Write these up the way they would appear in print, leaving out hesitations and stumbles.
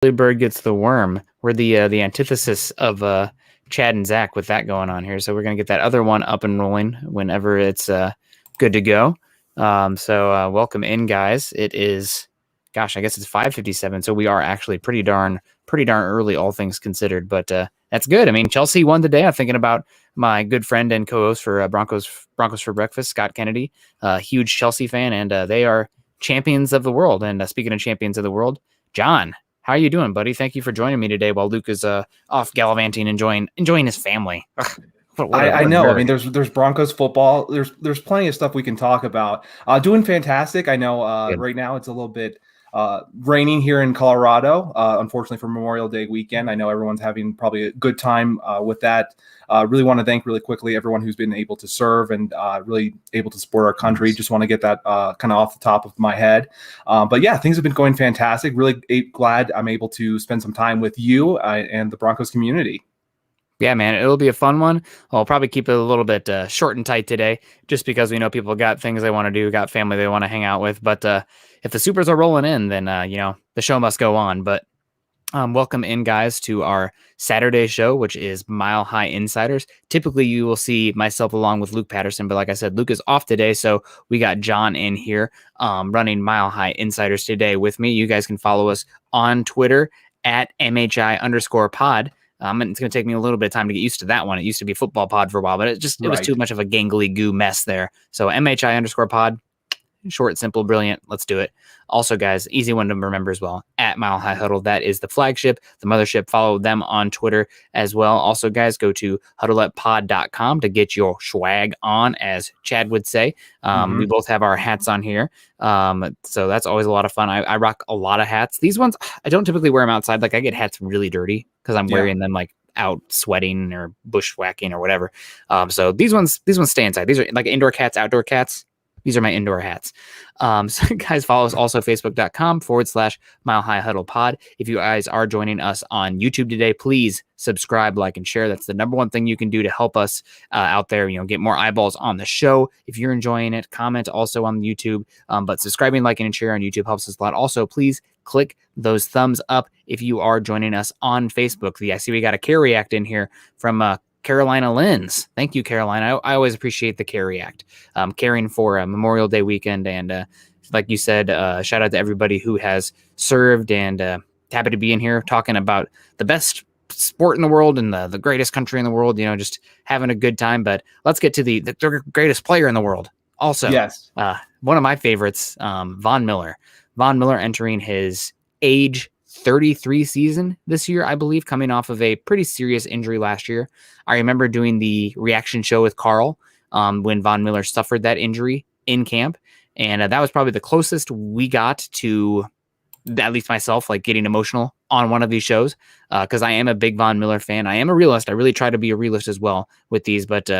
Bird gets the worm. We're the antithesis of Chad and Zach with that going on here. So we're gonna get that other one up and rolling whenever it's good to go. So welcome in, guys. It is, gosh, I guess it's 5:57. So we are actually pretty darn early, all things considered. But that's good. I mean, Chelsea won today. I'm thinking about my good friend and co-host for Broncos for Breakfast, Scott Kennedy, huge Chelsea fan, and they are champions of the world. And speaking of champions of the world, John, how are you doing, buddy? Thank you for joining me today while Luke is off gallivanting, enjoying his family. I know. I mean, there's Broncos football. There's plenty of stuff we can talk about. Doing fantastic. I know right now it's a little bit raining here in Colorado, unfortunately for Memorial Day weekend. I know everyone's having probably a good time with that. Really want to thank really quickly everyone who's been able to serve and really able to support our country. Just want to get that kind of off the top of my head. But yeah, things have been going fantastic. Really glad I'm able to spend some time with you and the Broncos community. Yeah, man, it'll be a fun one. I'll probably keep it a little bit short and tight today, just because we know people got things they want to do, got family they want to hang out with. But if the Supers are rolling in, then the show must go on. But welcome in, guys, to our Saturday show, which is Mile High Insiders. Typically, you will see myself along with Luke Patterson, but like I said, Luke is off today, so we got John in here running Mile High Insiders today with me. You guys can follow us on Twitter at MHI_pod. And it's going to take me a little bit of time to get used to that one. It used to be Football Pod for a while, but it was too much of a gangly goo mess there. So MHI_pod, short, simple, brilliant. Let's do it. Also, guys, easy one to remember as well. At Mile High Huddle, that is the flagship, the mothership. Follow them on Twitter as well. Also, guys, go to huddlepod.com to get your swag on, as Chad would say. We both have our hats on here. So that's always a lot of fun. I rock a lot of hats. These ones, I don't typically wear them outside. Like, I get hats really dirty because I'm wearing them like out sweating or bushwhacking or whatever. So these ones stay inside. These are like indoor cats, outdoor cats. These are my indoor hats. So guys, follow us also facebook.com/Mile High Huddle Pod. If you guys are joining us on YouTube today, please subscribe, like, and share. That's the number one thing you can do to help us out there, get more eyeballs on the show. If you're enjoying it, comment also on YouTube. But subscribing, liking, and sharing on YouTube helps us a lot. Also, please click those thumbs up if you are joining us on Facebook. I see we got a care react in here from Carolina Lens. Thank you, Carolina. I always appreciate the care react. Caring for Memorial Day weekend. And like you said, shout out to everybody who has served, and happy to be in here talking about the best sport in the world and the greatest country in the world, just having a good time. But let's get to the greatest player in the world. Also, yes, one of my favorites, Von Miller. Von Miller entering his age 33 season this year, I believe, coming off of a pretty serious injury last year. I remember doing the reaction show with Carl when Von Miller suffered that injury in camp. And that was probably the closest we got to, at least myself, like getting emotional on one of these shows, because I am a big Von Miller fan. I am a realist. I really try to be a realist as well with these, but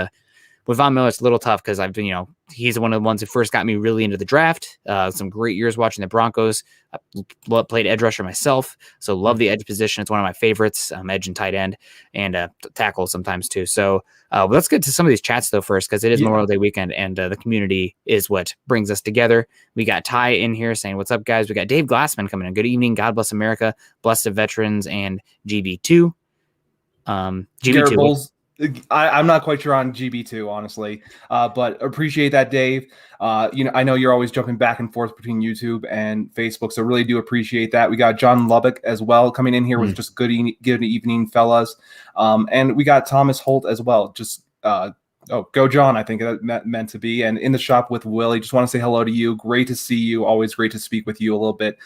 with Von Miller, it's a little tough because I've been, he's one of the ones who first got me really into the draft. Some great years watching the Broncos. I played edge rusher myself, so love the edge position. It's one of my favorites, edge and tight end, and tackle sometimes too. So let's get to some of these chats though first, because it is Memorial Day weekend, and the community is what brings us together. We got Ty in here saying, "What's up, guys?" We got Dave Glassman coming in. Good evening. God bless America. Blessed of veterans and GB2. GB2. I'm not quite sure on GB2, honestly, but appreciate that, Dave. I know you're always jumping back and forth between YouTube and Facebook, so really do appreciate that. We got John Lubbock as well coming in here with just good evening, fellas. And we got Thomas Holt as well. Just go John, I think that meant to be. And in the shop with Willie, just want to say hello to you. Great to see you. Always great to speak with you a little bit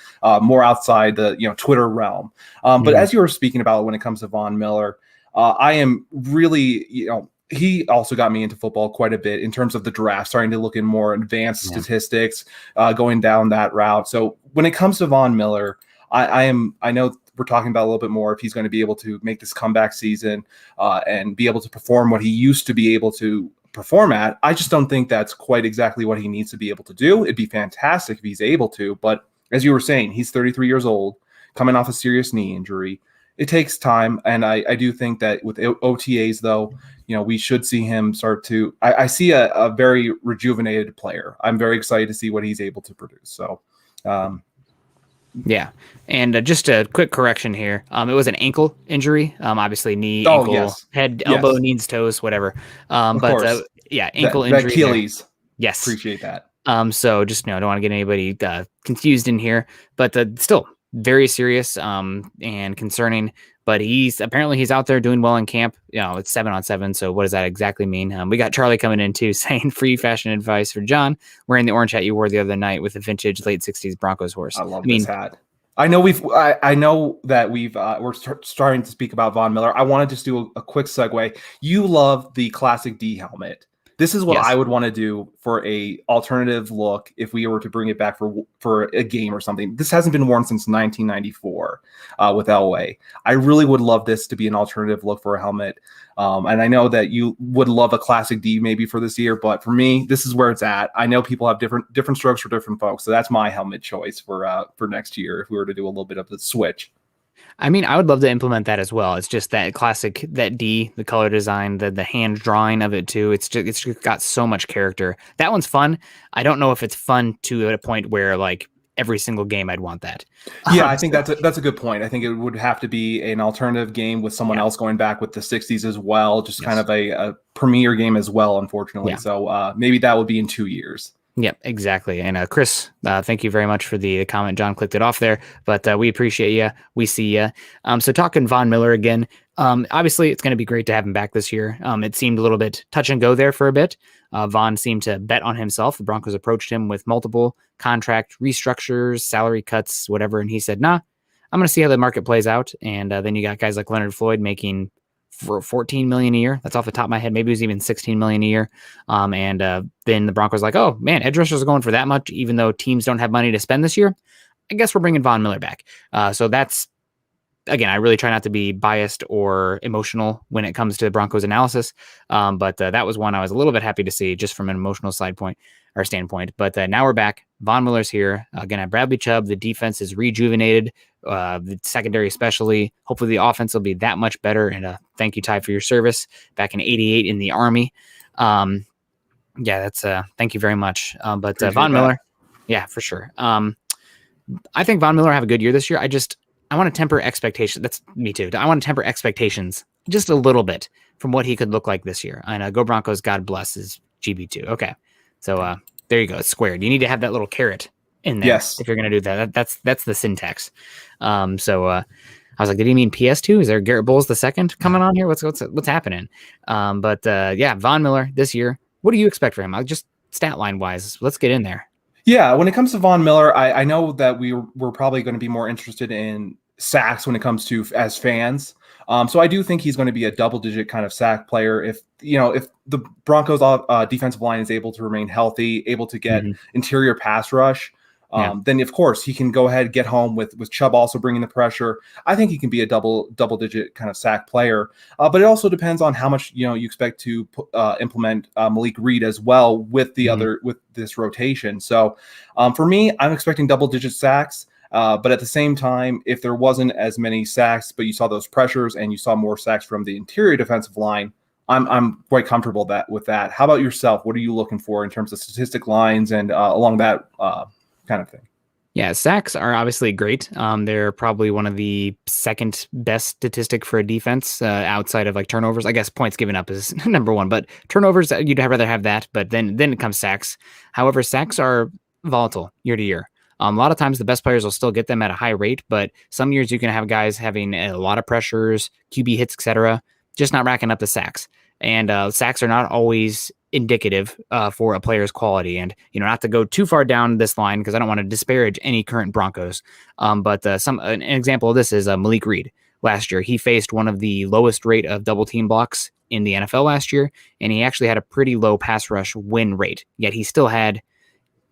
more outside the Twitter realm. But as you were speaking about when it comes to Von Miller, I am really, he also got me into football quite a bit in terms of the draft, starting to look in more advanced statistics, going down that route. So when it comes to Von Miller, I know we're talking about a little bit more if he's going to be able to make this comeback season and be able to perform what he used to be able to perform at. I just don't think that's quite exactly what he needs to be able to do. It'd be fantastic if he's able to, but as you were saying, he's 33 years old, coming off a serious knee injury. It takes time, and I do think that with OTAs, though, we should see him start to – I see a very rejuvenated player. I'm very excited to see what he's able to produce. So, Yeah. And just a quick correction here. It was an ankle injury. Obviously knee, Oh ankle, yes, head, elbow, yes, knees, toes, whatever. of But course. yeah, ankle That injury there. Achilles. Yes. Appreciate that. So just don't want to get anybody confused in here, but still very serious and concerning. But he's out there doing well in camp. It's 7-on-7. So what does that exactly mean? We got Charlie coming in too, saying free fashion advice for John, wearing the orange hat you wore the other night with the vintage late '60s Broncos horse. I love I this mean, hat. I know I know that we're starting to speak about Von Miller. I want to just do a quick segue. You love the classic D helmet. This is what I yes, would want to do for a alternative look if we were to bring it back for a game or something. This hasn't been worn since 1994 with Elway. I really would love this to be an alternative look for a helmet. And I know that you would love a classic D maybe for this year, but for me, this is where it's at. I know people have different strokes for different folks, so that's my helmet choice for next year if we were to do a little bit of the switch. I mean, I would love to implement that as well. It's just that classic, that D, the color design, the hand drawing of it too. It's just got so much character. That one's fun. I don't know if it's fun to a point where like every single game I'd want that. Yeah, I think So, that's a good point. I think it would have to be an alternative game with someone yeah, else going back with the 60s as well, just kind yes, of a premier game as well, unfortunately. yeah. So maybe that would be in 2 years. Yep, exactly. And Chris, thank you very much for the comment. John clicked it off there, but we appreciate you. We see you. So talking Von Miller again. Obviously, it's going to be great to have him back this year. It seemed a little bit touch and go there for a bit. Von seemed to bet on himself. The Broncos approached him with multiple contract restructures, salary cuts, whatever, and he said, "Nah, I'm going to see how the market plays out." And then you got guys like Leonard Floyd making for 14 million a year. That's off the top of my head. Maybe it was even 16 million a year. And then the Broncos like, oh man, edge rushers are going for that much, even though teams don't have money to spend this year. I guess we're bringing Von Miller back. So that's, again, I really try not to be biased or emotional when it comes to Broncos analysis. But that was one I was a little bit happy to see just from an emotional side point or standpoint. But now we're back. Von Miller's here. Again, at Bradley Chubb, the defense is rejuvenated. The secondary, especially. Hopefully, the offense will be that much better. And thank you, Ty, for your service back in '88 in the Army. Yeah, that's thank you very much. But Von Miller, yeah, for sure. I think Von Miller have a good year this year. I want to temper expectations. That's me too. I want to temper expectations just a little bit from what he could look like this year. And go Broncos, God bless is GB2. Okay, so there you go. It's squared. You need to have that little carrot in there Yes. if you're going to do that. That's the syntax. So I was like, did he mean PS2? Is there Garrett Bowles the second coming on here? What's happening? But yeah, Von Miller this year. What do you expect for him? Just stat line wise, let's get in there. Yeah, when it comes to Von Miller, I know that we're probably going to be more interested in sacks when it comes to as fans. So I do think he's going to be a double-digit kind of sack player if the Broncos defensive line is able to remain healthy, able to get interior pass rush. Then of course he can go ahead and get home with Chubb also bringing the pressure. I think he can be a double-digit kind of sack player. But it also depends on how much you expect to implement Malik Reed as well with with this rotation. So for me, I'm expecting double-digit sacks. But at the same time, if there wasn't as many sacks, but you saw those pressures and you saw more sacks from the interior defensive line, I'm quite comfortable with that. How about yourself? What are you looking for in terms of statistic lines and along that kind of thing? Yeah, sacks are obviously great. They're probably one of the second best statistic for a defense outside of like turnovers. I guess points given up is number one, but turnovers, you'd rather have that. But then it comes sacks. However, sacks are volatile year to year. A lot of times the best players will still get them at a high rate, but some years you can have guys having a lot of pressures, QB hits, etc., just not racking up the sacks. And sacks are not always indicative for a player's quality. And not to go too far down this line because I don't want to disparage any current Broncos. But an example of this is Malik Reed. Last year, he faced one of the lowest rate of double team blocks in the NFL last year, and he actually had a pretty low pass rush win rate. Yet he still had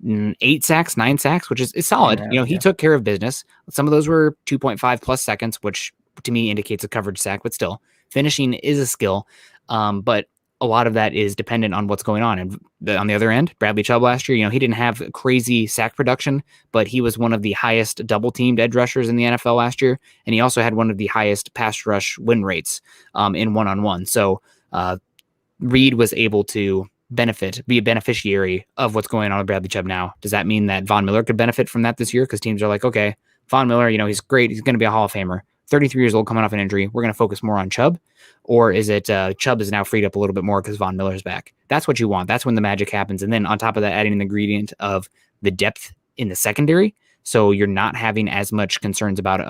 8 sacks, 9 sacks, which is solid. He took care of business. Some of those were 2.5 plus seconds, which to me indicates a coverage sack, but still, finishing is a skill. But a lot of that is dependent on what's going on. And on the other end, Bradley Chubb last year, he didn't have crazy sack production, but he was one of the highest double teamed edge rushers in the NFL last year. And he also had one of the highest pass rush win rates in one-on-one. So Reed was able to be a beneficiary of what's going on with Bradley Chubb now. Does that mean that Von Miller could benefit from that this year? Because teams are like, okay, Von Miller, he's great. He's going to be a Hall of Famer. 33 years old, coming off an injury. We're going to focus more on Chubb, or is it Chubb is now freed up a little bit more because Von Miller's back? That's what you want. That's when the magic happens. And then on top of that, adding an ingredient of the depth in the secondary. So you're not having as much concerns about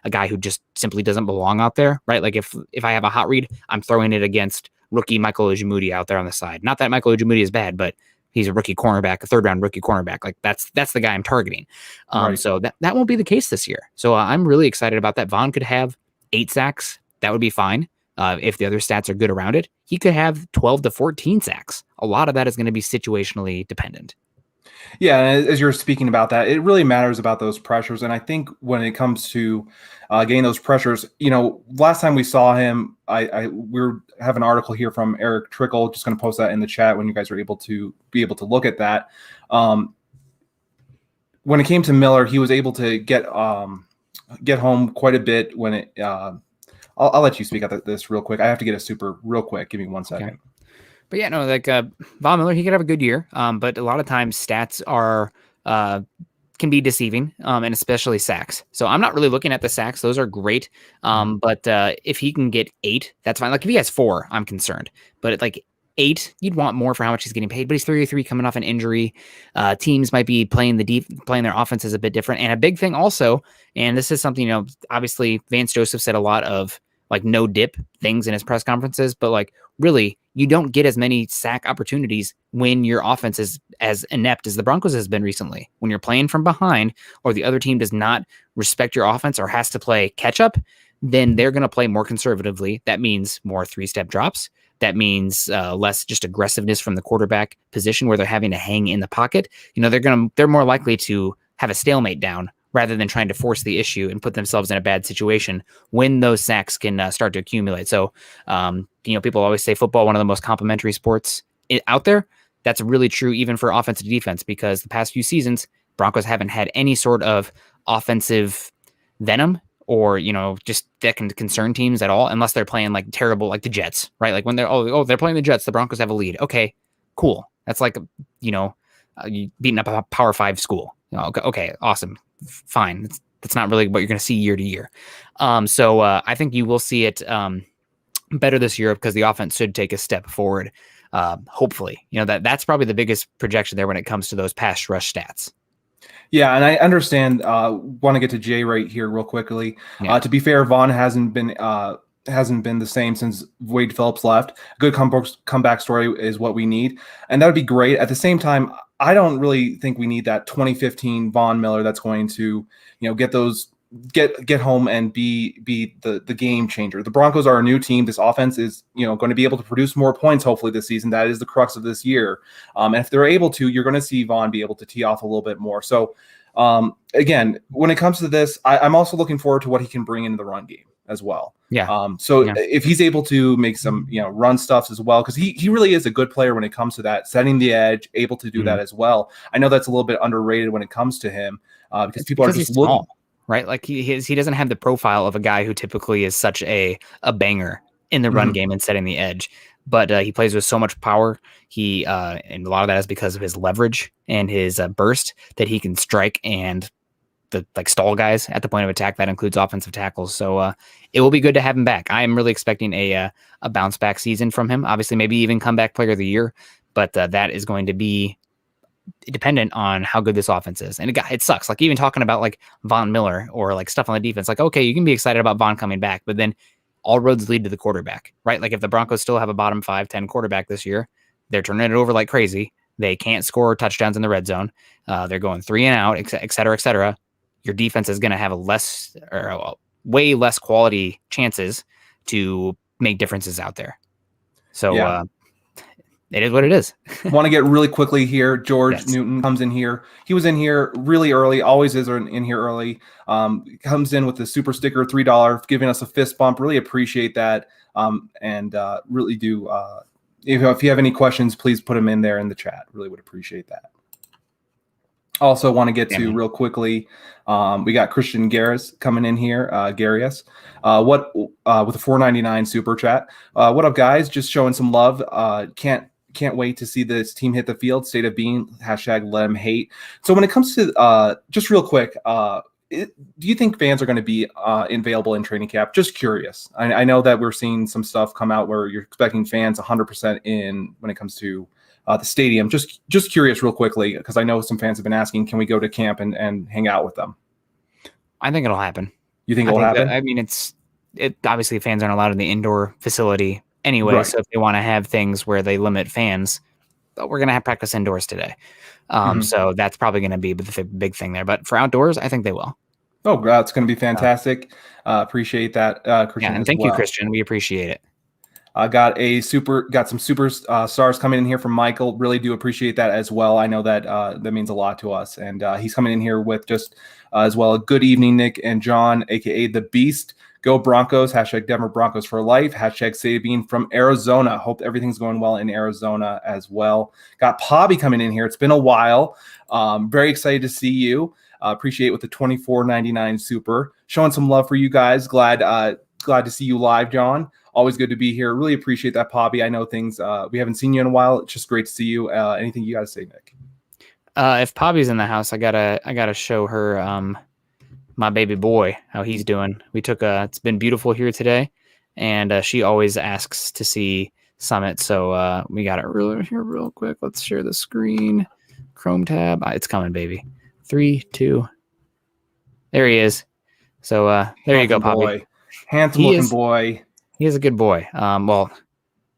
a guy who just simply doesn't belong out there, right? Like if I have a hot read, I'm throwing it against rookie Michael Ojimudi out there on the side. Not that Michael Ojimudi is bad, but he's a rookie cornerback, a 3rd-round rookie cornerback. Like that's the guy I'm targeting. Right. So that won't be the case this year. So I'm really excited about that. Von could have 8 sacks. That would be fine. If the other stats are good around it, he could have 12 to 14 sacks. A lot of that is going to be situationally dependent. Yeah, and as you're speaking about that, it really matters about those pressures. And I think when it comes to getting those pressures, last time we saw him, we have an article here from Eric Trickle. Just going to post that in the chat when you guys are able to look at that. When it came to Miller, he was able to get home quite a bit when it. I'll let you speak about this real quick. I have to get a super real quick. Give me 1 second. Okay. But yeah, no, like Von Miller, he could have a good year. But a lot of times stats are can be deceiving, and especially sacks. So I'm not really looking at the sacks; those are great. But if he can get 8, that's fine. Like if he has 4, I'm concerned. But at like 8, you'd want more for how much he's getting paid. But he's 33, coming off an injury. Teams might be playing playing their offenses a bit different. And a big thing also, and this is something obviously Vance Joseph said a lot of like no dip things in his press conferences, but like really, you don't get as many sack opportunities when your offense is as inept as the Broncos has been recently. When you're playing from behind or the other team does not respect your offense or has to play catch up, then they're going to play more conservatively. That means more 3-step drops. That means less just aggressiveness from the quarterback position where they're having to hang in the pocket. They're more likely to have a stalemate down rather than trying to force the issue and put themselves in a bad situation when those sacks can start to accumulate. So, people always say football, one of the most complementary sports out there. That's really true even for offense to defense, because the past few seasons, Broncos haven't had any sort of offensive venom or, just that can concern teams at all, unless they're playing like terrible, like the Jets, right? Like when they're playing the Jets, the Broncos have a lead. Okay, cool. That's like, beating up a Power 5 school. Okay, awesome. Fine. That's not really what you're going to see year to year. So I think you will see it better this year because the offense should take a step forward. Hopefully, that's probably the biggest projection there when it comes to those pass rush stats. Yeah, and I understand. Want to get to Jay right here real quickly. Yeah. To be fair, Vaughn hasn't been the same since Wade Phillips left. A good comeback story is what we need, and that would be great. At the same time, I don't really think we need that 2015 Von Miller that's going to, get home and be the game changer. The Broncos are a new team. This offense is, going to be able to produce more points hopefully this season. That is the crux of this year. And if they're able to, you're going to see Von be able to tee off a little bit more. So again, when it comes to this, I'm also looking forward to what he can bring into the run game as well. Yeah. If he's able to make some, run stuffs as well, because he really is a good player when it comes to that, setting the edge, able to do that as well. I know that's a little bit underrated when it comes to him because people are just looking. Small, right? Like he doesn't have the profile of a guy who typically is such a banger in the run game and setting the edge. But he plays with so much power. He and a lot of that is because of his leverage and his burst that he can strike and stall guys at the point of attack. That includes offensive tackles. So it will be good to have him back. I am really expecting a bounce back season from him. Obviously, maybe even comeback player of the year, but that is going to be dependent on how good this offense is. And it sucks. Like even talking about like Von Miller or like stuff on the defense, like, okay, you can be excited about Von coming back, but then all roads lead to the quarterback, right? Like if the Broncos still have a bottom 5-10 quarterback this year, they're turning it over like crazy. They can't score touchdowns in the red zone. They're going 3 and out, et cetera, et cetera. Your defense is going to have way less quality chances to make differences out there. So it is what it is. Want to get really quickly here. George Newton comes in here. He was in here really early, always is in here early. Comes in with the super sticker, $3, giving us a fist bump. Really appreciate that. And really do. If you have any questions, please put them in there in the chat. Really would appreciate that. Also want to get to real quickly. We got Christian Garris coming in here. Garius, with a $4.99 super chat. What up, guys? Just showing some love. Can't wait to see this team hit the field. State of being. # let 'em hate. So when it comes to just real quick, do you think fans are going to be available in training camp? Just curious. I know that we're seeing some stuff come out where you're expecting fans 100% in when it comes to the stadium. Just curious, real quickly, because I know some fans have been asking, can we go to camp and hang out with them? I think it'll happen. You think I it'll think that, happen? I mean, it obviously fans aren't allowed in the indoor facility anyway. Right. So if they want to have things where they limit fans, we're going to have practice indoors today. So that's probably going to be the big thing there. But for outdoors, I think they will. Oh, that's going to be fantastic. Appreciate that, Christian, And as thank you, well. Christian. We appreciate it. I got some super stars coming in here from Michael. Really do appreciate that as well. I know that that means a lot to us, and he's coming in here with just as well. Good evening, Nick and John, aka the Beast. Go Broncos! Hashtag Denver Broncos for life. Hashtag Sabine from Arizona. Hope everything's going well in Arizona as well. Got Pobby coming in here. It's been a while. Very excited to see you. Appreciate with the $24.99 super. Showing some love for you guys. Glad to see you live, John. Always good to be here. Really appreciate that, Pobby. I know things we haven't seen you in a while. It's just great to see you. Anything you got to say, Nick? If Pobby's in the house, I gotta show her my baby boy how he's doing. We took it's been beautiful here today, and she always asks to see Summit. So we got it real quick. Let's share the screen. Chrome tab. It's coming, baby. 3, 2. There he is. So there you go, Pobby. Handsome looking boy. He is a good boy. Well,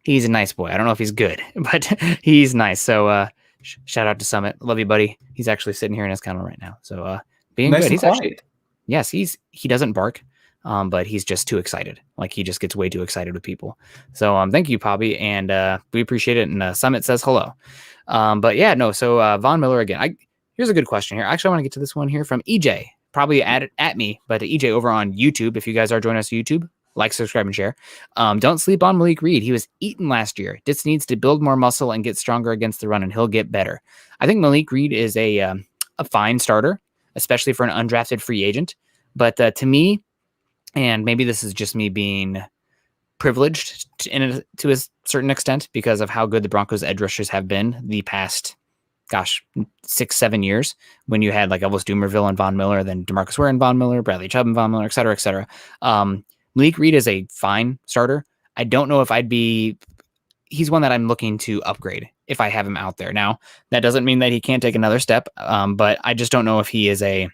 he's a nice boy. I don't know if he's good, but he's nice. So shout out to Summit. Love you, buddy. He's actually sitting here in his kennel right now. So being nice good. He's actually, yes, he doesn't bark, but he's just too excited. Like he just gets way too excited with people. So thank you, Pobby, and we appreciate it. And Summit says hello. But yeah, no. So Von Miller again. Here's a good question here. Actually, I want to get to this one here from EJ. Probably at me, but EJ over on YouTube. If you guys are joining us on YouTube, like, subscribe, and share. Don't sleep on Malik Reed. He was eaten last year. Just needs to build more muscle and get stronger against the run, and he'll get better. I think Malik Reed is a fine starter, especially for an undrafted free agent. But to me, and maybe this is just me being privileged to a certain extent because of how good the Broncos edge rushers have been the past 6-7 years, when you had like Elvis Dumervil and Von Miller, then DeMarcus Ware and Von Miller, Bradley Chubb and Von Miller, et cetera, et cetera. Malik Reed is a fine starter. I don't know if he's one that I'm looking to upgrade if I have him out there. Now, that doesn't mean that he can't take another step, but I just don't know if he is I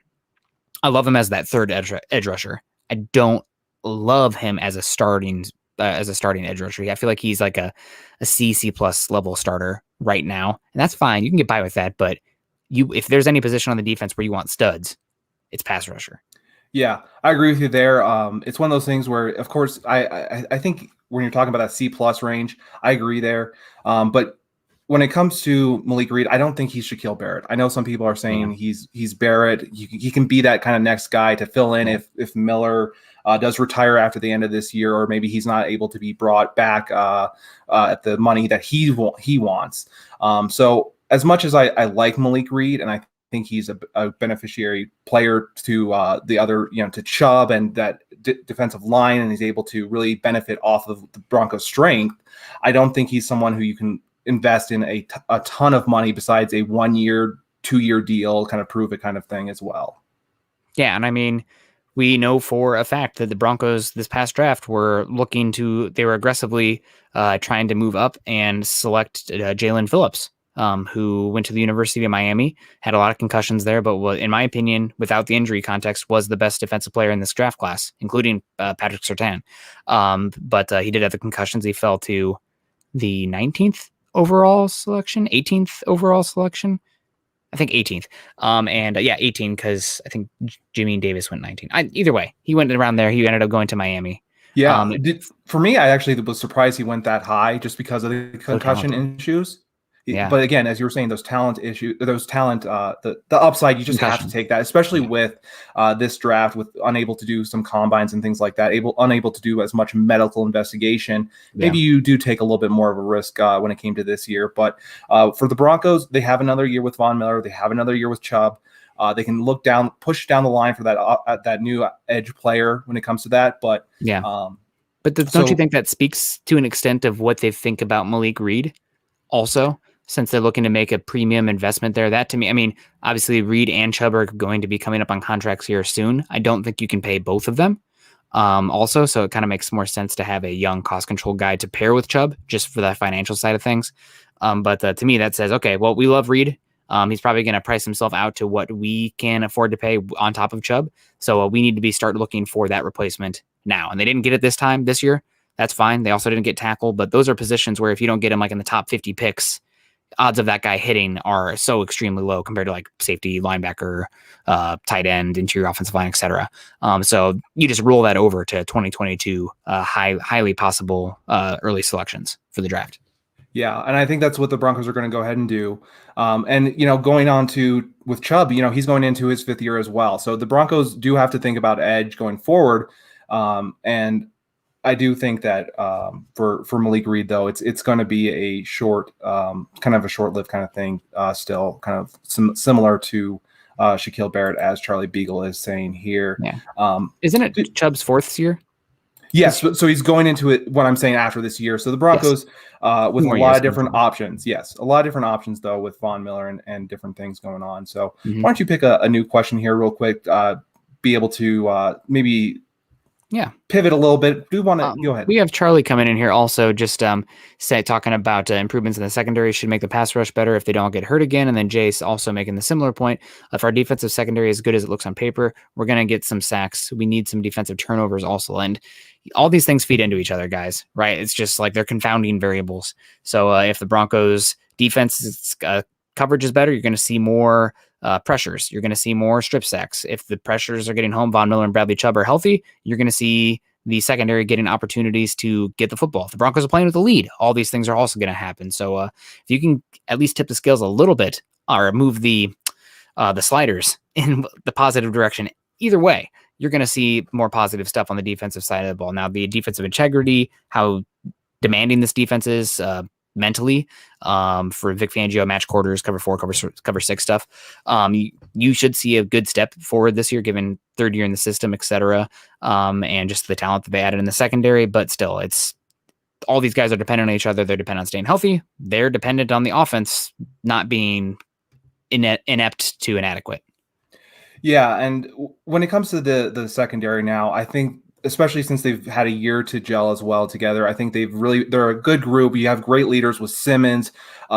love him as that third edge rusher. I don't love him as a starting edge rusher. I feel like he's like a C+ level starter right now, and that's fine. You can get by with that, but if there's any position on the defense where you want studs, it's pass rusher. Yeah, I agree with you there. It's one of those things where, of course, I think when you're talking about that C+ range, I agree there. But when it comes to Malik Reed, I don't think he's Shaquille Barrett. I know some people are saying he's Barrett. He can be that kind of next guy to fill in if Miller does retire after the end of this year, or maybe he's not able to be brought back at the money that he wants. So as much as I like Malik Reed, and I think he's a beneficiary player to the other, to Chubb and that defensive line, and he's able to really benefit off of the Broncos' strength, I don't think he's someone who you can invest in a ton of money besides a 1-year, 2-year deal, kind of prove it kind of thing as well. Yeah, and I mean, we know for a fact that the Broncos this past draft were aggressively trying to move up and select Jalen Phillips, who went to the University of Miami, had a lot of concussions there, but in my opinion, without the injury context, was the best defensive player in this draft class, including Patrick Surtain. But he did have the concussions. He fell to the 19th overall selection, 18th overall selection. I think 18th. 18, because I think Jimmy Davis went 19. Either way, he went around there. He ended up going to Miami. Yeah. For me, I actually was surprised he went that high just because of the concussion issues. Yeah. But again, as you were saying, the upside, you just have to take that, especially with this draft, with unable to do some combines and things like that, unable to do as much medical investigation. Maybe you do take a little bit more of a risk when it came to this year. But for the Broncos, they have another year with Von Miller. They have another year with Chubb. They can push down the line for that new edge player when it comes to that. But don't you think that speaks to an extent of what they think about Malik Reed also? since they're looking to make a premium investment there. That to me, I mean, obviously Reed and Chubb are going to be coming up on contracts here soon. I don't think you can pay both of them. Also, so it kind of makes more sense to have a young cost control guy to pair with Chubb just for that financial side of things. But to me, that says, okay, well, we love Reed. He's probably going to price himself out to what we can afford to pay on top of Chubb. So we need to start looking for that replacement now. And they didn't get it this year. That's fine. They also didn't get tackle, but those are positions where if you don't get him like in the top 50 picks, odds of that guy hitting are so extremely low compared to like safety, linebacker, tight end, interior offensive line, etc. So you just roll that over to 2022 highly possible early selections for the draft. Yeah, and I think that's what the Broncos are going to go ahead and do. And going on to with Chubb, he's going into his 5th year as well. So the Broncos do have to think about edge going forward. And I do think that for Malik Reed, though, it's going to be a short, kind of a short-lived kind of thing. Still, kind of similar to Shaquille Barrett, as Charlie Beagle is saying here. Yeah. Isn't it Chubb's 4th year? Yes, so he's going into it, what I'm saying, after this year. So the Broncos, with a lot of different options. Yes, a lot of different options, though, with Von Miller and different things going on. So why don't you pick a new question here real quick, be able to maybe pivot a little bit. Do you want to go ahead? We have Charlie coming in here also, just talking about improvements in the secondary should make the pass rush better if they don't get hurt again. And then Jace also making the similar point. If our defensive secondary is good as it looks on paper, we're going to get some sacks. We need some defensive turnovers also. And all these things feed into each other, guys, right? It's just like they're confounding variables. So if the Broncos defense coverage is better, you're going to see more pressures. You're going to see more strip sacks. If the pressures are getting home, Von Miller and Bradley Chubb are healthy, you're going to see the secondary getting opportunities to get the football. If the Broncos are playing with the lead, all these things are also going to happen. So if you can at least tip the scales a little bit or move the sliders in the positive direction, either way, you're going to see more positive stuff on the defensive side of the ball. Now, the defensive integrity, how demanding this defense is mentally for Vic Fangio, match quarters, cover 4, cover 6 stuff. You should see a good step forward this year, given 3rd year in the system, etc. And just the talent that they added in the secondary. But still, it's all these guys are dependent on each other. They're dependent on staying healthy. They're dependent on the offense not being inept to inadequate. Yeah, and when it comes to the secondary now, I think, especially since they've had a year to gel as well together, I think they're a good group. You have great leaders with Simmons.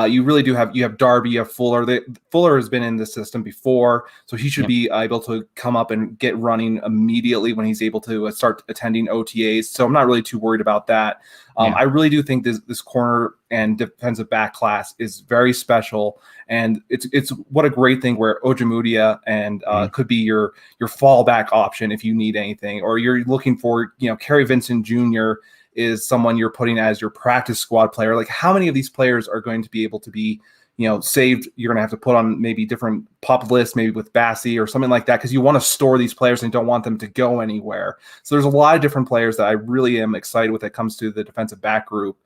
You really do you have Darby, you have Fuller. Fuller has been in the system before, so he should be able to come up and get running immediately when he's able to start attending OTAs. So I'm not really too worried about that. I really do think this corner and defensive back class is very special, and it's what a great thing where Ojemudia and could be your fallback option if you need anything, or you're looking for, Kerry Vincent Jr. is someone you're putting as your practice squad player. Like, how many of these players are going to be able to be, saved? You're going to have to put on maybe different pop lists, maybe with Bassie or something like that, because you want to store these players and don't want them to go anywhere. So there's a lot of different players that I really am excited with that comes to the defensive back group.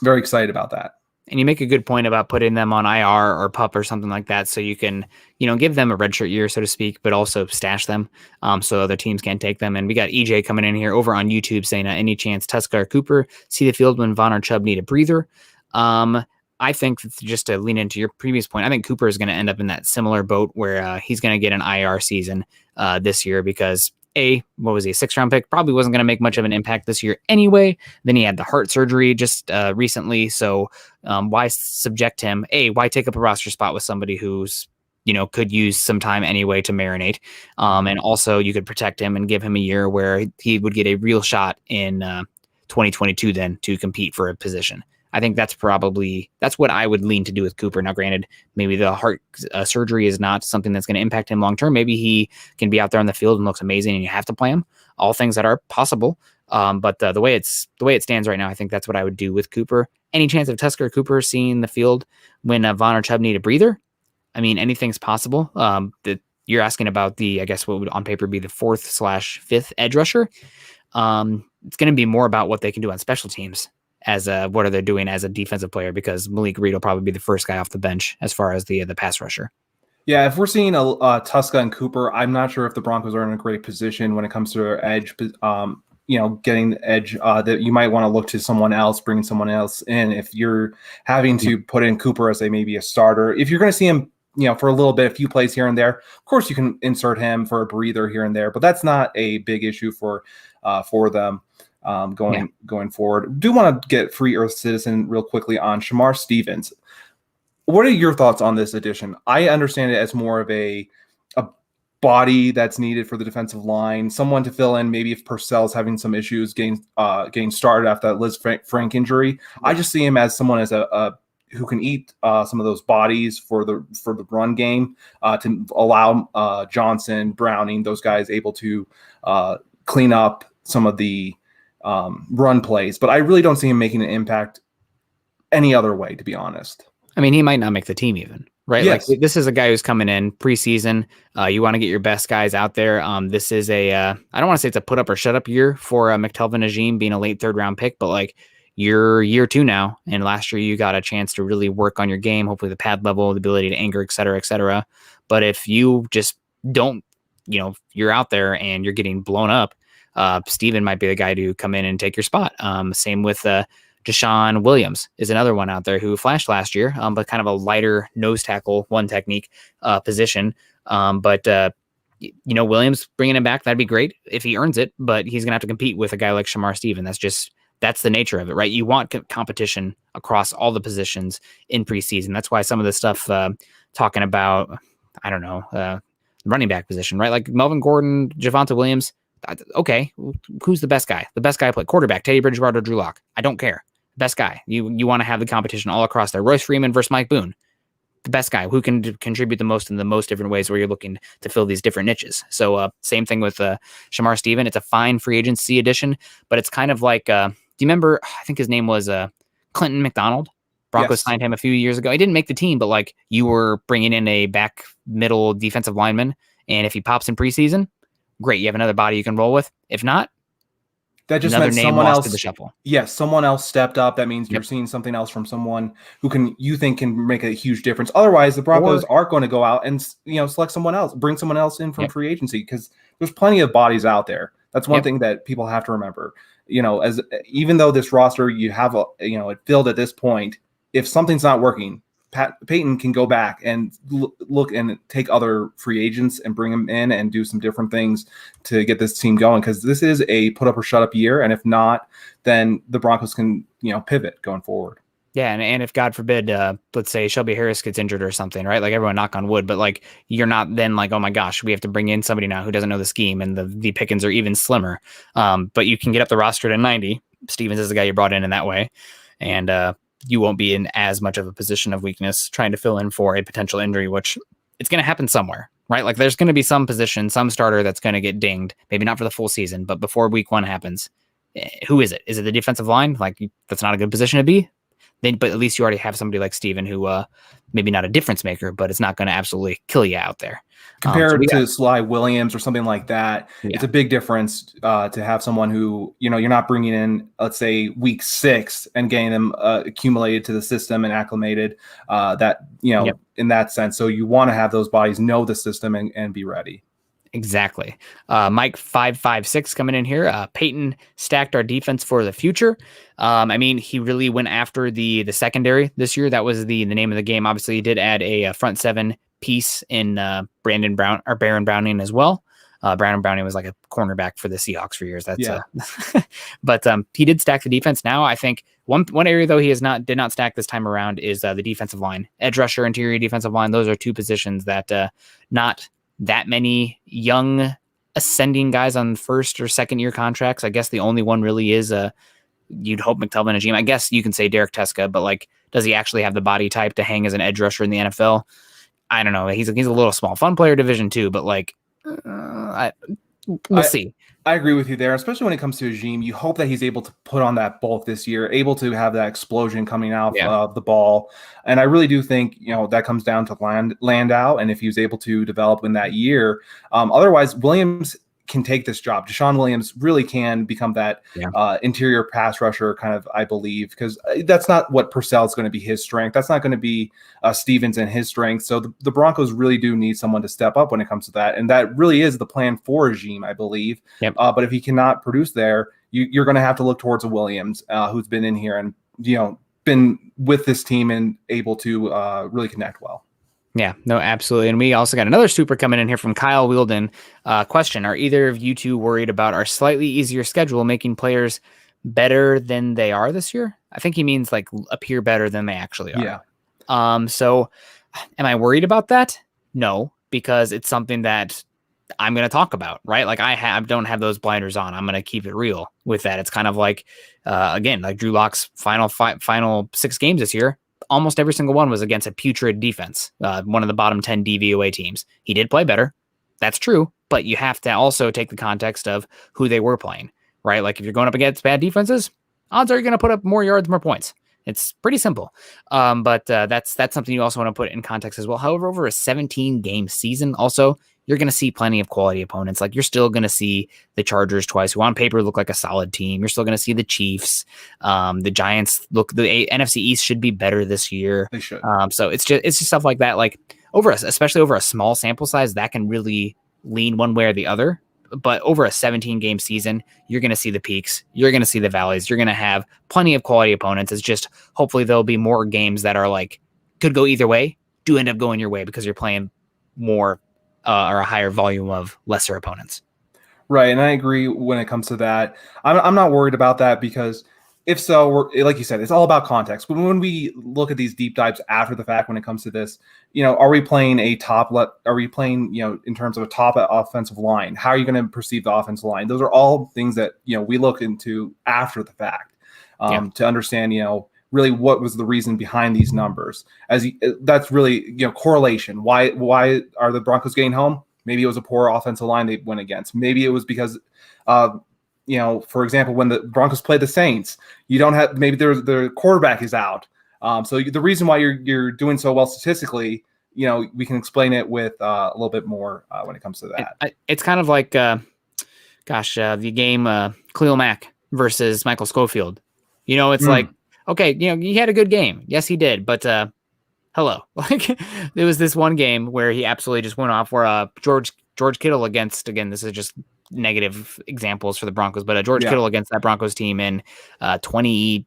Very excited about that. And you make a good point about putting them on IR or PUP or something like that, so you can, give them a redshirt year, so to speak, but also stash them so other teams can't take them. And we got EJ coming in here over on YouTube saying, any chance Tuska or Cooper see the field when Von or Chubb need a breather? I think, just to lean into your previous point, I think Cooper is going to end up in that similar boat where he's going to get an IR season this year because, a 6th-round pick, probably wasn't going to make much of an impact this year anyway. Then he had the heart surgery just recently. So why subject him? Why take up a roster spot with somebody who's, could use some time anyway to marinate? And also you could protect him and give him a year where he would get a real shot in 2022 then to compete for a position. I think that's what I would lean to do with Cooper. Now, granted, maybe the heart surgery is not something that's going to impact him long term. Maybe he can be out there on the field and looks amazing, and you have to play him. All things that are possible. But the way it stands right now, I think that's what I would do with Cooper. Any chance of Tusker or Cooper seeing the field when Von or Chubb need a breather? I mean, anything's possible. You're asking about I guess what would on paper be the 4th/5th edge rusher. It's going to be more about what they can do on special teams as what are they doing as a defensive player, because Malik Reed will probably be the first guy off the bench as far as the pass rusher. Yeah, if we're seeing Tuska and Cooper, I'm not sure if the Broncos are in a great position when it comes to their edge, getting the edge, that you might want to look to someone else, bringing someone else in. If you're having to put in Cooper as maybe a starter, if you're going to see him, for a little bit, a few plays here and there, of course you can insert him for a breather here and there, but that's not a big issue for them going forward. Do want to get Free Earth Citizen real quickly on Shamar Stevens. What are your thoughts on this addition? I understand it as more of a body that's needed for the defensive line, someone to fill in maybe if Purcell's having some issues getting started after that Liz Frank injury. I just see him as someone as a who can eat some of those bodies for the run game, to allow Johnson, Browning, those guys able to clean up some of the run plays. But I really don't see him making an impact any other way, to be honest. I mean, he might not make the team even, right? Yes. Like, this is a guy who's coming in preseason. You want to get your best guys out there. This is I don't want to say it's a put up or shut up year for McTelvin Najim being a late 3rd round pick, but like, you're year 2 now, and last year you got a chance to really work on your game, hopefully the pad level, the ability to anger, et cetera, et cetera. But if you just don't, you're out there and you're getting blown up, Steven might be the guy to come in and take your spot. Same with Deshaun Williams is another one out there who flashed last year, but kind of a lighter nose tackle, one technique position. But Williams bringing him back, that'd be great if he earns it, but he's going to have to compete with a guy like Shamar Steven. That's the nature of it, right? You want competition across all the positions in preseason. That's why some of the stuff talking about, I don't know, running back position, right? Like Melvin Gordon, Javonte Williams. Okay, who's the best guy? The best guy played quarterback, Teddy Bridgewater, Drew Lock. I don't care. Best guy. You want to have the competition all across there. Royce Freeman versus Mike Boone. The best guy who can contribute the most in the most different ways where you're looking to fill these different niches. So same thing with Shamar Steven. It's a fine free agency addition, but it's kind of like, do you remember, I think his name was Clinton McDonald. Broncos signed him a few years ago. He didn't make the team, but like, you were bringing in a back middle defensive lineman, and if he pops in preseason, great. You have another body you can roll with. If not, that just another meant name someone lost else to the shuffle. Yes, someone else stepped up. That means you're seeing something else from someone who you think can make a huge difference. Otherwise, the Broncos are going to go out and select someone else, bring someone else in from free agency, because there's plenty of bodies out there. That's one thing that people have to remember. As even though this roster you have it filled at this point, if something's not working, Peyton can go back and look and take other free agents and bring them in and do some different things to get this team going, because this is a put up or shut up year. And if not, then the Broncos can, pivot going forward. Yeah. And if God forbid, let's say Shelby Harris gets injured or something, right? Like, everyone knock on wood, but like, you're not then like, oh my gosh, we have to bring in somebody now who doesn't know the scheme, and the pickings are even slimmer. But you can get up the roster to 90. Stevens is the guy you brought in that way. And, you won't be in as much of a position of weakness trying to fill in for a potential injury, which it's going to happen somewhere, right? Like, there's going to be some position, some starter that's going to get dinged, maybe not for the full season, but before week 1 happens, who is it? Is it the defensive line? Like, that's not a good position to be. But at least you already have somebody like Steven who maybe not a difference maker, but it's not going to absolutely kill you out there. Compared to Sly Williams or something like that, it's a big difference to have someone who, you're not bringing in, let's say, week 6 and getting them accumulated to the system and acclimated in that sense. So you want to have those bodies know the system and be ready. Exactly. Mike 556 coming in here. Peyton stacked our defense for the future. I mean, he really went after the secondary this year. That was the name of the game. Obviously, he did add a front 7 piece in Baron Browning as well. Baron Browning was like a cornerback for the Seahawks for years. But he did stack the defense. Now I think one area though he did not stack this time around is the defensive line, edge rusher, interior defensive line. Those are 2 positions that not that many young ascending guys on 1st or 2nd year contracts. I guess the only one really is you'd hope McTelvin Najim. I guess you can say Derek Teska, but like, does he actually have the body type to hang as an edge rusher in the NFL? I don't know. He's a little small, fun player, Division 2, but like, we'll see. I agree with you there, especially when it comes to Najim. You hope that he's able to put on that bulk this year, able to have that explosion coming out of the ball. And I really do think, that comes down to Landau, and if he was able to develop in that year. Otherwise, Williams can take this job. Deshaun Williams really can become that interior pass rusher kind of, I believe, because that's not what Purcell's going to be his strength. That's not going to be Stevens and his strength. So the Broncos really do need someone to step up when it comes to that. And that really is the plan for Najim, I believe. But if he cannot produce there, you're going to have to look towards a Williams, who's been in here and been with this team and able to really connect well. Yeah, no, absolutely. And we also got another super coming in here from Kyle Wielden. Question: are either of you two worried about our slightly easier schedule making players better than they are this year? I think he means like appear better than they actually are. Yeah. So am I worried about that? No, because it's something that I'm going to talk about, right? Like don't have those blinders on. I'm going to keep it real with that. It's kind of like, again, like Drew Lock's final 6 games this year. Almost every single one was against a putrid defense, one of the bottom 10 DVOA teams. He did play better. That's true. But you have to also take the context of who they were playing, right? Like if you're going up against bad defenses, odds are you're going to put up more yards, more points. It's pretty simple. But that's something you also want to put in context as well. However, over a 17-game season, also, you're going to see plenty of quality opponents. Like you're still going to see the Chargers twice, who on paper look like a solid team. You're still going to see the Chiefs. The Giants the NFC East should be better this year. They should. So it's just stuff like that. Like especially over a small sample size, that can really lean one way or the other. But over a 17-game season, you're going to see the peaks. You're going to see the valleys. You're going to have plenty of quality opponents. It's just hopefully there'll be more games that are like could go either way, do end up going your way because you're playing more or a higher volume of lesser opponents. Right, and I agree when it comes to that. I'm not worried about that because if so, like you said, it's all about context. But when we look at these deep dives after the fact, when it comes to this, are we playing in terms of a top offensive line? How are you going to perceive the offensive line? Those are all things that we look into after the fact to understand really what was the reason behind these numbers. That's really correlation. Why are the Broncos getting home? Maybe it was a poor offensive line they went against. Maybe it was because for example, when the Broncos play the Saints, you don't have maybe the quarterback is out. So the reason why you're doing so well statistically, we can explain it with a little bit more when it comes to that. It's kind of like, the game Khalil Mack versus Michael Schofield. It's like, okay, he had a good game. Yes, he did. But hello, like there was this one game where he absolutely just went off. Where George Kittle against, again, this is just negative examples for the Broncos, but George Kittle against that Broncos team in 2018,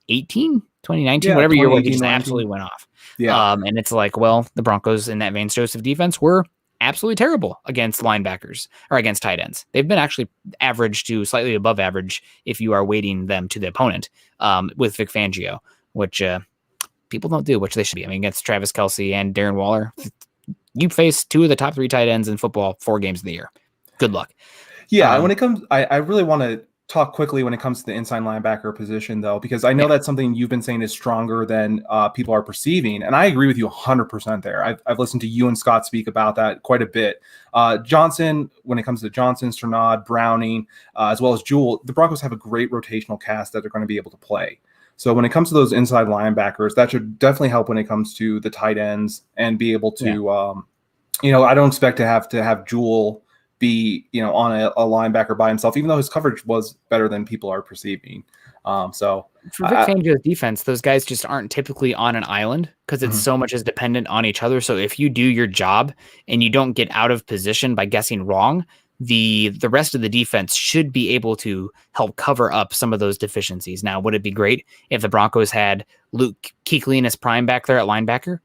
2019, whatever year, where he just absolutely went off. Yeah. And it's like, well, the Broncos in that Vance Joseph defense were absolutely terrible against linebackers or against tight ends. They've been actually average to slightly above average if you are weighting them to the opponent with Vic Fangio, which people don't do, which they should be. I mean, against Travis Kelce and Darren Waller, you face 2 of the top 3 tight ends in football 4 games of the year. Good luck. Yeah, when it comes, I really want to talk quickly when it comes to the inside linebacker position, though, because I know that's something you've been saying is stronger than people are perceiving. And I agree with you 100% there. I've listened to you and Scott speak about that quite a bit. Johnson, when it comes to Johnson, Strnad, Browning, as well as Jewell, the Broncos have a great rotational cast that they're going to be able to play. So when it comes to those inside linebackers, that should definitely help when it comes to the tight ends and be able to, I don't expect to have Jewell be on a linebacker by himself, even though his coverage was better than people are perceiving. So for Vic Fangio's defense, those guys just aren't typically on an island because it's so much is dependent on each other. So if you do your job and you don't get out of position by guessing wrong, the rest of the defense should be able to help cover up some of those deficiencies. Now, would it be great if the Broncos had Luke Kuechly in his prime back there at linebacker?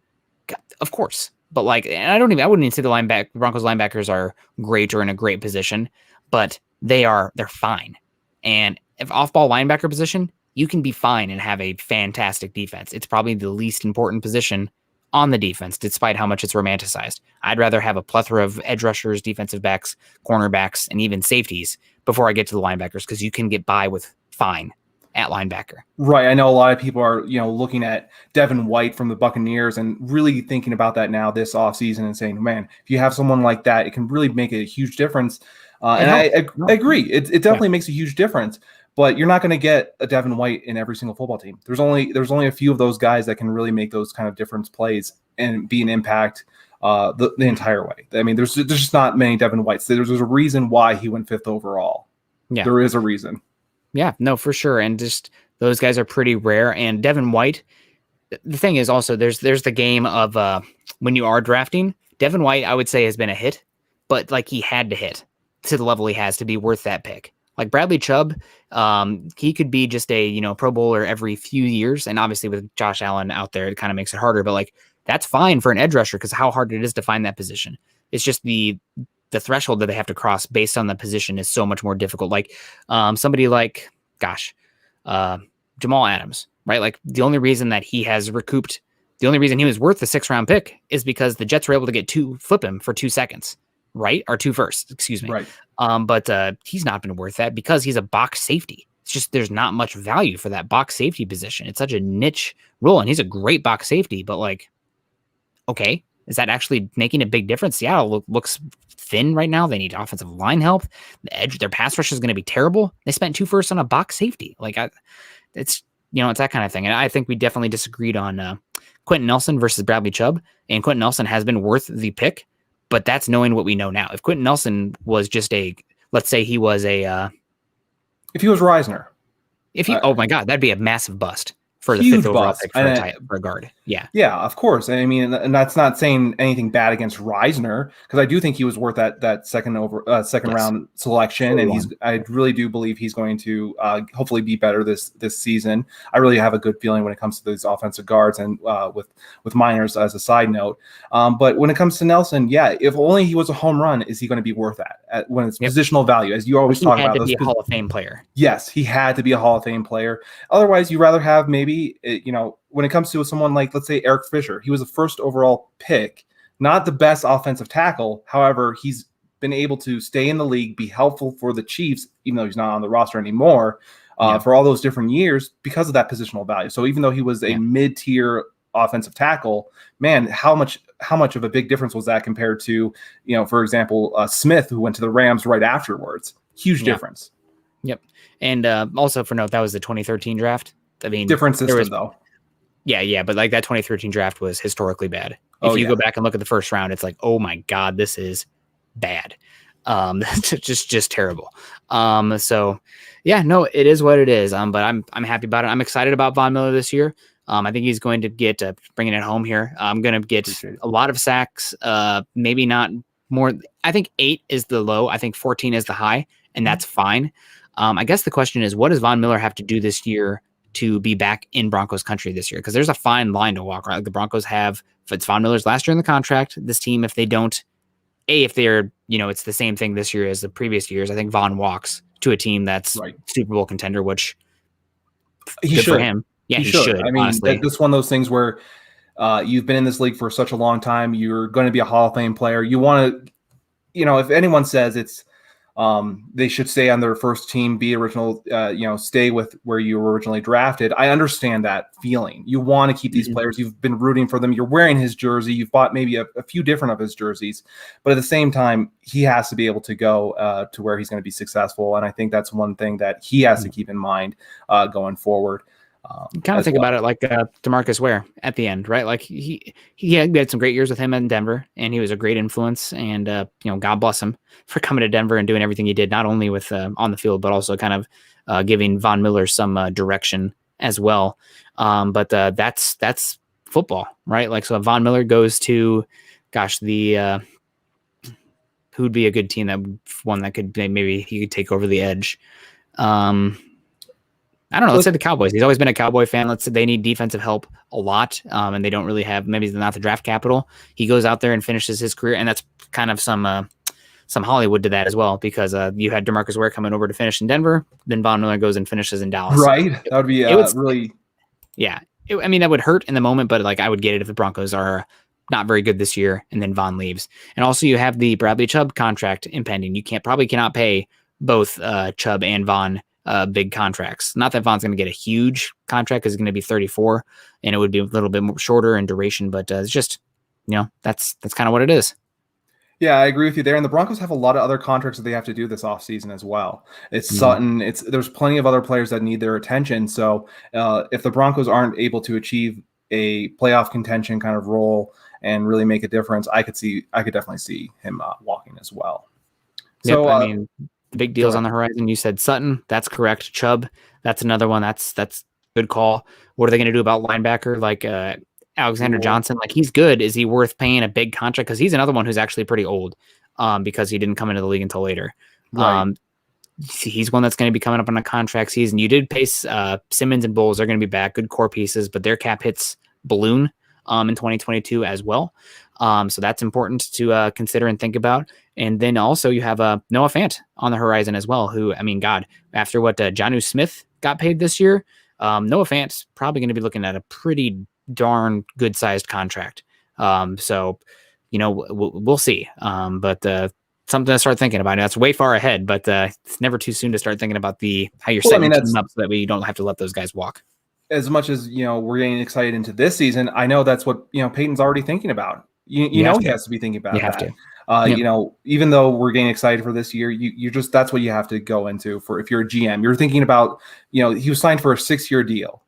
Of course. But and I wouldn't even say the Broncos linebackers are great or in a great position, but they're fine. And if off-ball linebacker position, you can be fine and have a fantastic defense. It's probably the least important position on the defense, despite how much it's romanticized. I'd rather have a plethora of edge rushers, defensive backs, cornerbacks, and even safeties before I get to the linebackers, because you can get by with fine at linebacker. Right. I know a lot of people are, looking at Devin White from the Buccaneers and really thinking about that now this offseason and saying, man, if you have someone like that, it can really make a huge difference. And I agree. It definitely makes a huge difference, but you're not going to get a Devin White in every single football team. There's only a few of those guys that can really make those kind of difference plays and be an impact the entire way. I mean, there's just not many Devin Whites. There's a reason why he went 5th overall. Yeah. There is a reason. Yeah, no, for sure. And just those guys are pretty rare. And Devin White, the thing is also there's the game of when you are drafting, Devin White, I would say, has been a hit, but he had to hit to the level he has to be worth that pick. Like Bradley Chubb, he could be just a, Pro Bowler every few years. And obviously with Josh Allen out there, it kind of makes it harder, but like that's fine for an edge rusher because how hard it is to find that position. It's just the threshold that they have to cross based on the position is so much more difficult. Like somebody like, Jamal Adams, right? Like the only reason that he has recouped, the only reason he was worth the 6th-round pick is because the Jets were able to flip him for 2 seconds, right? Or 2 firsts, excuse me. Right. But he's not been worth that because he's a box safety. It's just there's not much value for that box safety position. It's such a niche role, and he's a great box safety, but like, okay, is that actually making a big difference? Seattle looks thin right now. They need offensive line help. Their pass rush is going to be terrible. They spent 2 firsts on a box safety. Like it's that kind of thing. And I think we definitely disagreed on Quentin Nelson versus Bradley Chubb. And Quentin Nelson has been worth the pick, but that's knowing what we know now. If Quentin Nelson was just let's say he was if he was Reisner, oh my God, that'd be a massive bust for the 5th overall pick for a guard. Yeah. Yeah, of course. I mean, and that's not saying anything bad against Reisner, because I do think he was worth that second round selection, and I really do believe he's going to hopefully be better this season. I really have a good feeling when it comes to these offensive guards, and with Miners as a side note. But when it comes to Nelson, yeah, if only he was a home run, is he going to be worth that when it's positional value, as you always talk about? He had to be a Hall of Fame player. Yes, he had to be a Hall of Fame player. Otherwise, you'd rather have maybe, when it comes to someone like, let's say, Eric Fisher, he was a 1st overall pick, not the best offensive tackle. However, he's been able to stay in the league, be helpful for the Chiefs, even though he's not on the roster anymore, for all those different years because of that positional value. So even though he was a mid-tier offensive tackle, man, how much of a big difference was that compared to, for example, Smith, who went to the Rams right afterwards? Huge difference. Yep. And also for note, that was the 2013 draft. I mean, different system though. Yeah, but like that 2013 draft was historically bad. If you go back and look at the 1st round, it's like, oh my God, this is bad. That's just terrible. So yeah, no, it is what it is. But I'm happy about it. I'm excited about Von Miller this year. I think he's going to get bringing it home here. I'm going to get a lot of sacks. Maybe not more. I think 8 is the low. I think 14 is the high, and that's fine. I guess the question is, what does Von Miller have to do this year to be back in Broncos country this year? Because there's a fine line to walk, right? Like the Broncos have, if it's Von Miller's last year in the contract, this team, if they don't, if they're, it's the same thing this year as the previous years, I think Von walks to a team that's Super Bowl contender, which he should. For him. Yeah, he should. I mean, honestly. That's one of those things where you've been in this league for such a long time. You're going to be a Hall of Fame player. You want to, if anyone says it's, they should stay on their first team, be original, stay with where you were originally drafted. I understand that feeling. You want to keep these players. You've been rooting for them. You're wearing his jersey. You've bought maybe a few different of his jerseys, but at the same time, he has to be able to go to where he's going to be successful. And I think that's one thing that he has to keep in mind going forward. Kind of think about it like DeMarcus Ware at the end, right? Like he had some great years with him in Denver, and he was a great influence. And God bless him for coming to Denver and doing everything he did, not only with on the field, but also kind of giving Von Miller some direction as well. But that's football, right? Like so, if Von Miller goes to, the who'd be a good team that could maybe he could take over the edge. I don't know. Let's say the Cowboys. He's always been a Cowboy fan. Let's say they need defensive help a lot, and they don't really have, maybe not the draft capital. He goes out there and finishes his career, and that's kind of some Hollywood to that as well, because you had DeMarcus Ware coming over to finish in Denver, then Von Miller goes and finishes in Dallas. Right. That would be really... Yeah. That would hurt in the moment, but like I would get it if the Broncos are not very good this year, and then Von leaves. And also you have the Bradley Chubb contract impending. You cannot pay both Chubb and Von big contracts. Not that Von's going to get a huge contract because it's going to be 34 and it would be a little bit more shorter in duration, but it's just, that's kind of what it is. Yeah, I agree with you there. And the Broncos have a lot of other contracts that they have to do this offseason as well. It's Sutton. There's plenty of other players that need their attention. So if the Broncos aren't able to achieve a playoff contention kind of role and really make a difference, I could definitely see him walking as well. So the big deals on the horizon. You said Sutton. That's correct. Chubb. That's another one. That's good call. What are they going to do about linebacker like Alexander Johnson? Like he's good. Is he worth paying a big contract? Because he's another one who's actually pretty old because he didn't come into the league until later. Right. he's one that's going to be coming up on a contract season. You did pay Simmons and Bowles are going to be back, good core pieces, but their cap hits balloon in 2022 as well. So that's important to consider and think about. And then also you have Noah Fant on the horizon as well, who, I mean, God, after what Jonnu Smith got paid this year, Noah Fant's probably going to be looking at a pretty darn good sized contract. So, we'll see. But something to start thinking about. That's way far ahead, but it's never too soon to start thinking about how you're setting your team up so that way you don't have to let those guys walk. As much as we're getting excited into this season, I know that's what Peyton's already thinking about. He has to be thinking about that. Even though we're getting excited for this year, you just that's what you have to go into for if you're a GM. You're thinking about he was signed for a 6-year deal.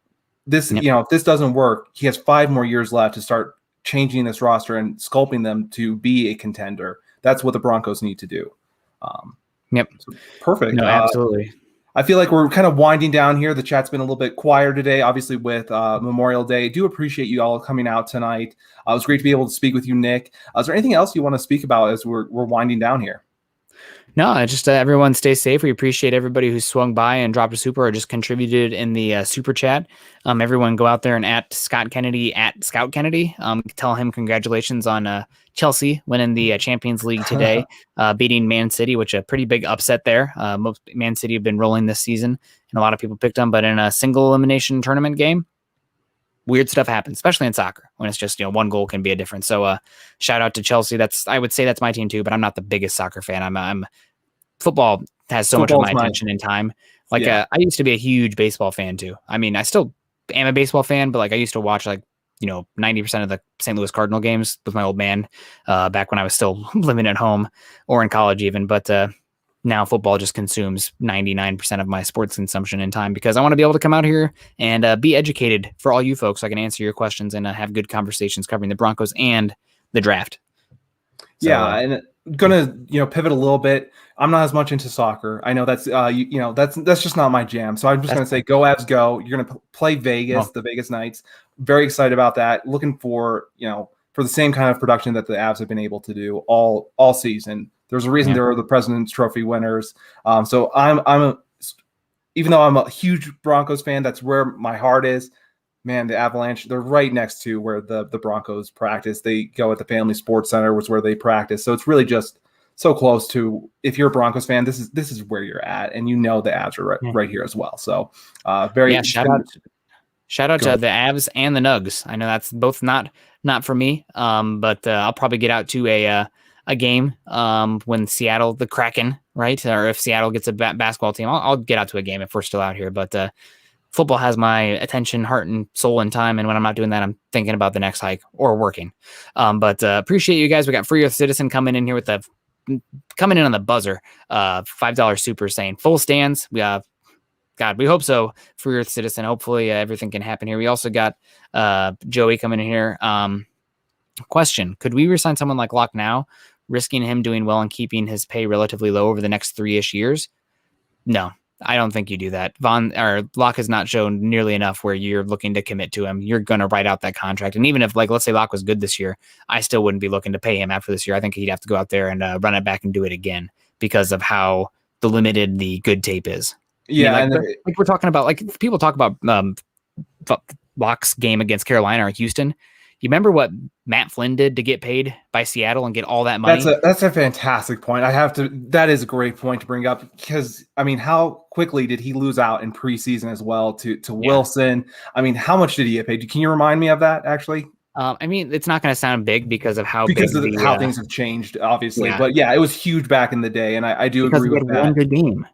This if this doesn't work, he has 5 more years left to start changing this roster and sculpting them to be a contender. That's what the Broncos need to do. So perfect. No, absolutely. I feel like we're kind of winding down here. The chat's been a little bit quieter today, obviously with Memorial Day. I do appreciate you all coming out tonight. It was great to be able to speak with you, Nick. Is there anything else you want to speak about as we're winding down here? No, just everyone stay safe. We appreciate everybody who swung by and dropped a super or just contributed in the super chat. Everyone go out there and at Scott Kennedy, at Scout Kennedy. Tell him congratulations on Chelsea winning the Champions League today, beating Man City, which a pretty big upset there. Most Man City have been rolling this season, and a lot of people picked them. But in a single elimination tournament game, weird stuff happens, especially in soccer when it's just, one goal can be a difference. So shout out to Chelsea. I would say that's my team too, but I'm not the biggest soccer fan. I'm football has so much of my attention and time. I used to be a huge baseball fan too. I mean, I still am a baseball fan, but I used to watch 90% of the St. Louis Cardinal games with my old man back when I was still living at home or in college even. But now football just consumes 99% of my sports consumption and time because I want to be able to come out here and be educated for all you folks. So I can answer your questions and have good conversations covering the Broncos and the draft. So, and gonna pivot a little bit. I'm not as much into soccer. I know that's that's just not my jam. So I'm just gonna say go Avs go. You're gonna play Vegas, the Vegas Knights. Very excited about that. Looking for for the same kind of production that the Avs have been able to do all season. There's a reason they're the President's Trophy winners. So even though I'm a huge Broncos fan, that's where my heart is. Man, the Avalanche, they're right next to where the Broncos practice. They go at the Family Sports Center, was where they practice. So it's really just so close to, if you're a Broncos fan, this is where you're at. And the Avs are right here as well. So shout out to the Avs and the Nugs. I know that's both not for me, but I'll probably get out to a game when Seattle, the Kraken, right? Or if Seattle gets a basketball team, I'll get out to a game if we're still out here. But football has my attention, heart, and soul and time. And when I'm not doing that, I'm thinking about the next hike or working. But appreciate you guys. We got Free Earth Citizen coming in here coming in on the buzzer. $5 super saying full stands. We hope so. Free Earth Citizen. Hopefully everything can happen here. We also got Joey coming in here. Question: could we resign someone like Locke now, risking him doing well and keeping his pay relatively low over the next 3-ish years? No. I don't think you do that. Locke has not shown nearly enough where you're looking to commit to him. You're going to write out that contract. And even if, let's say Locke was good this year, I still wouldn't be looking to pay him after this year. I think he'd have to go out there and run it back and do it again because of how limited the good tape is. Yeah. We're talking about, people talk about Locke's game against Carolina or Houston. You remember what Matt Flynn did to get paid by Seattle and get all that money? That's a fantastic point. That is a great point to bring up because, how quickly did he lose out in preseason as well to Wilson? How much did he get paid? Can you remind me of that actually? It's not going to sound big because of how things have changed, obviously. Yeah. But yeah, it was huge back in the day. And I do agree with that. One good game.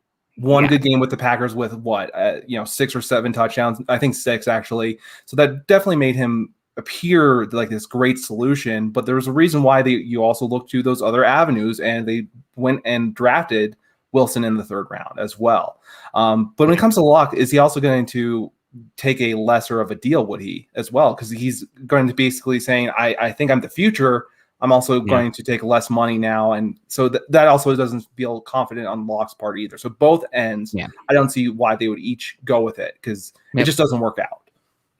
Good game with the Packers with 6 or 7 touchdowns. I think 6 actually. So that definitely made him appear like this great solution, but there was a reason why you also looked to those other avenues, and they went and drafted Wilson in the 3rd round as well. But when it comes to Locke, is he also going to take a lesser of a deal? Would he as well? Because he's going to basically saying, I think I'm the future. I'm also going to take less money now, and so that also doesn't feel confident on Locke's part either. So both ends, I don't see why they would each go with it because it just doesn't work out.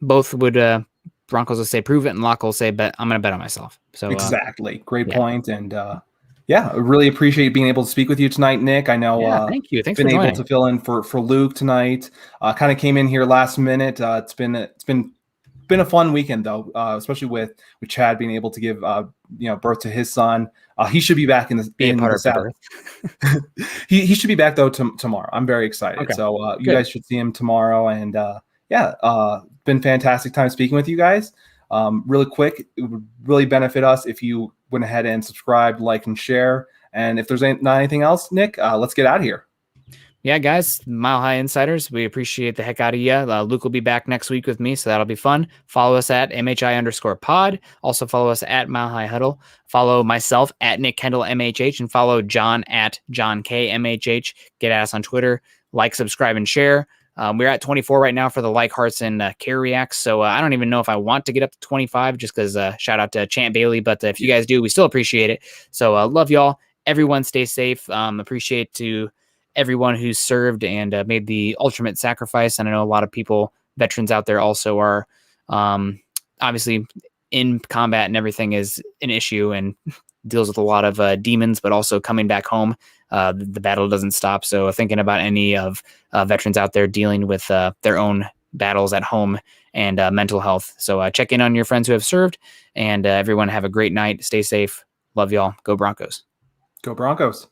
Both would. Broncos will say prove it, and Locke will say bet. I'm going to bet on myself. So exactly, great point. And Yeah, I really appreciate being able to speak with you tonight, Nick. I know Yeah, thank you. Thanks for been able joining. to fill in for Luke tonight. Kind of came in here last minute. It's been a fun weekend though, especially with Chad being able to give birth to his son. He should be back Be a in part the of the saddle. birth. He should be back though tomorrow. I'm very excited. Okay, So you good. guys should see him tomorrow. And been fantastic time speaking with you guys. Really quick, it would really benefit us if you went ahead and subscribed, like, and share. And if there's not anything else, Nick, let's get out of here. Yeah, guys, Mile High Insiders, we appreciate the heck out of you. Luke will be back next week with me, so that'll be fun. Follow us at MHI_pod. Also follow us at Mile High Huddle. Follow myself at Nick Kendell MHH and follow John at John K MHH. Get at us on Twitter. Like, subscribe, and share. We're at 24 right now for the like, hearts, and care reacts. So I don't even know if I want to get up to 25 just because shout out to Champ Bailey. But if you guys do, we still appreciate it. So love y'all. Everyone stay safe. Appreciate to everyone who's served and made the ultimate sacrifice. And I know a lot of people, veterans out there, also are obviously in combat, and everything is an issue and deals with a lot of demons, but also coming back home. The battle doesn't stop. So thinking about any of veterans out there dealing with their own battles at home and mental health. So check in on your friends who have served, and everyone have a great night. Stay safe. Love y'all. Go Broncos. Go Broncos.